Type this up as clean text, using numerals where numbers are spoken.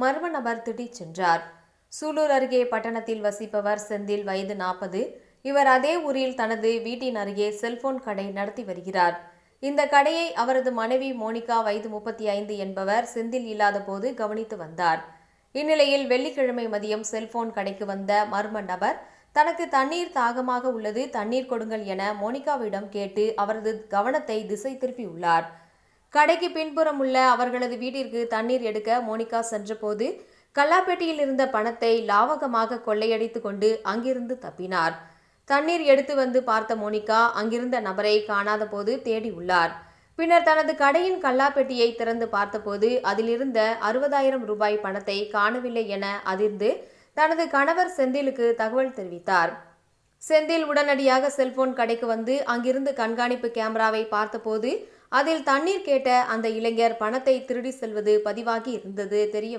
மர்ம நபர் திட்டிச் சென்றார். சூலூர் அருகே பட்டணத்தில் வசிப்பவர் செந்தில், வயது 40. இவர் அதே ஊரில் தனது வீட்டின் அருகே செல்போன் கடை நடத்தி வருகிறார். இந்த கடையை அவரது மனைவி மோனிகா, வயது 35 என்பவர் செந்தில் இல்லாத போது கவனித்து வந்தார். இந்நிலையில் வெள்ளிக்கிழமை மதியம் செல்போன் கடைக்கு வந்த மர்ம நபர் தனக்கு தண்ணீர் தாகமாக உள்ளது, தண்ணீர் கொடுங்கள் என மோனிகாவிடம் கேட்டு அவரது கவனத்தை திசை திருப்பியுள்ளார். கடைக்கு பின்புறம் உள்ள அவர்களது வீட்டிற்கு தண்ணீர் எடுக்க மோனிகா சென்றபோது கல்லாப்பேட்டியில் இருந்த பணத்தை லாவகமாக கொள்ளையடித்து கொண்டு அங்கிருந்து தப்பினார். தண்ணீர் எடுத்து வந்து பார்த்த மோனிகா அங்கிருந்த நபரை காணாத போது தேடியுள்ளார். பின்னர் தனது கடையின் கல்லாப்பெட்டியை திறந்து பார்த்தபோது அதிலிருந்த 60,000 ரூபாய் பணத்தை காணவில்லை என அதிர்ந்து தனது கணவர் செந்திலுக்கு தகவல் தெரிவித்தார். செந்தில் உடனடியாக செல்போன் கடைக்கு வந்து அங்கிருந்து கண்காணிப்பு கேமராவை பார்த்தபோது அதில் தண்ணீர் கேட்ட அந்த இளைஞர் பணத்தை திருடி செல்வது பதிவாகி இருந்தது தெரிய